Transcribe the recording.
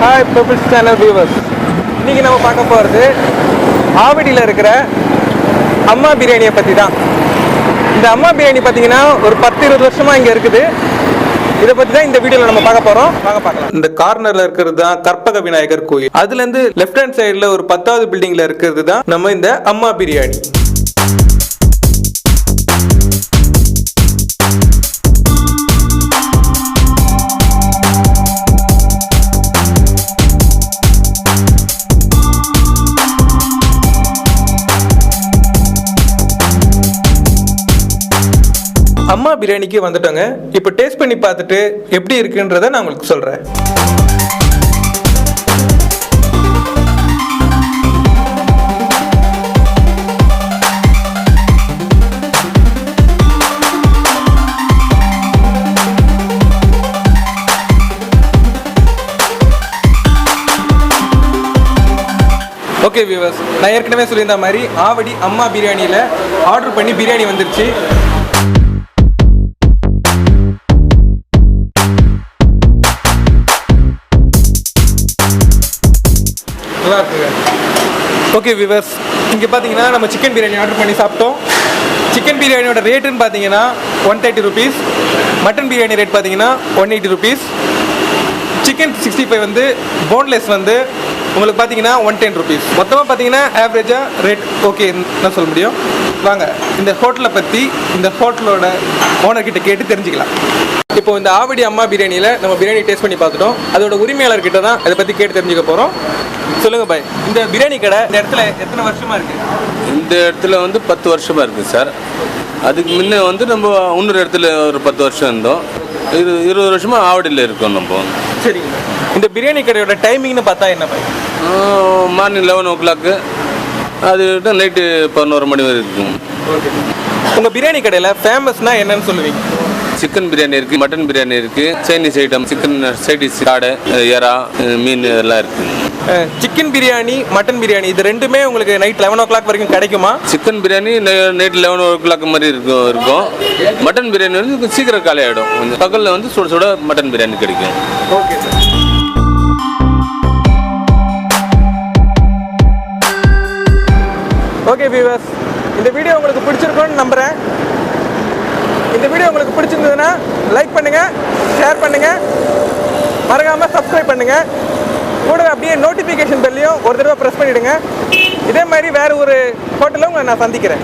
Hi Purple Channel viewers. இன்னைக்கு நம்ம பார்க்க போறது ஆவடியில் இருக்கிற அம்மா பிரியாணியை பற்றி தான். இந்த அம்மா பிரியாணி பார்த்தீங்கன்னா ஒரு 10-20 வருஷமா இங்கே இருக்குது. இதை பற்றி தான் இந்த வீடியோவில் நம்ம பார்க்க போகிறோம். வாங்க பார்க்கலாம். இந்த கார்னரில் இருக்கிறது தான் கற்பக விநாயகர் கோயில். அதுலேருந்து லெஃப்ட் ஹேண்ட் சைடில் ஒரு 10வது பில்டிங்கில் இருக்கிறது தான் நம்ம இந்த அம்மா பிரியாணி. அம்மா பிரியாணிக்கு வந்துட்டோங்க. இப்போ டேஸ்ட் பண்ணி பார்த்துட்டு எப்படி இருக்குன்றதை நான் உங்களுக்கு சொல்கிறேன். ஓகே வியூவர்ஸ், நான் ஏற்கனவே சொல்லியிருந்த மாதிரி ஆவடி அம்மா பிரியாணியில் ஆர்டர் பண்ணி பிரியாணி வந்துருச்சு. நல்லா இருக்குங்க. ஓகே வியூவர்ஸ், இங்கே பார்த்தீங்கன்னா நம்ம சிக்கன் பிரியாணி ஆர்டர் பண்ணி சாப்பிட்டோம். சிக்கன் பிரியாணியோட ரேட்டுன்னு பார்த்தீங்கன்னா 130 rupees. மட்டன் பிரியாணி ரேட் பார்த்தீங்கன்னா 180 rupees. சிக்கன் 65 வந்து போன்லெஸ் வந்து உங்களுக்கு பார்த்தீங்கன்னா 110 rupees. மொத்தமாக பார்த்தீங்கன்னா ஆவரேஜாக ரேட் ஓகேன்னு சொல்ல முடியும். வாங்க இந்த ஹோட்டலை பற்றி இந்த ஹோட்டலோட ஓனர்கிட்ட கேட்டு தெரிஞ்சுக்கலாம். இப்போ இந்த ஆவடி அம்மா பிரியாணியில் நம்ம பிரியாணி டேஸ்ட் பண்ணி பார்த்துட்டோம். அதோட உரிமையாளர்கிட்ட தான் அதை பற்றி கேட்டு தெரிஞ்சுக்க போகிறோம். சொல்லுங்கள் பாய், இந்த பிரியாணி கடை இந்த இடத்துல எத்தனை வருஷமாக இருக்குது? இந்த இடத்துல வந்து 10 வருஷமாக இருக்குது சார். அதுக்கு முன்னே வந்து நம்ம இன்னொரு இடத்துல ஒரு 10 வருஷம் இருந்தோம். 20 வருஷமாக ஆவடியில் இருக்கோம் நம்ம. சரிங்க. இந்த பிரியாணி கடையோட டைமிங்னு பார்த்தா என்ன பாய்? மார்னிங் 11 o'clock, அது நைட்டு 11 மணி வரை இருக்கும். ஓகே. உங்கள் பிரியாணி கடையில் ஃபேமஸ்னால் என்னன்னு சொல்லுவீங்க? சிக்கன் பிரியாணி இருக்குது, மட்டன் பிரியாணி இருக்குது, சைனீஸ் ஐட்டம், சிக்கன் சைடிஷ், காடை, எறா, மீன் இதெல்லாம் இருக்குது. சிக்கன் பிரியாணி மட்டன் பிரியாணி இது ரெண்டுமே உங்களுக்கு நைட் 11 o'clock வரைக்கும் கிடைக்குமா? சிக்கன் பிரியாணி நைட் 11 o'clock மாதிரி இருக்கும். மட்டன் பிரியாணி வந்து சீக்கிரம் காலி ஆகிடும். கொஞ்சம் பகலில் வந்து சுட சுட மட்டன் பிரியாணி கிடைக்கும். Okay sir. ஓகே வியூவர்ஸ், இந்த வீடியோ உங்களுக்கு பிடிச்சிருக்கும்னு நம்புகிறேன். இந்த வீடியோ உங்களுக்கு பிடிச்சிருந்ததுன்னா லைக் பண்ணுங்கள், ஷேர் பண்ணுங்கள், மறக்காமல் சப்ஸ்கிரைப் பண்ணுங்கள். கூடவே அப்படியே நோட்டிஃபிகேஷன் பெல்லையும் ஒரு தடவை ப்ரெஸ் பண்ணிவிடுங்க. இதே மாதிரி வேறு ஒரு ஹோட்டலில் உங்களை நான் சந்திக்கிறேன்.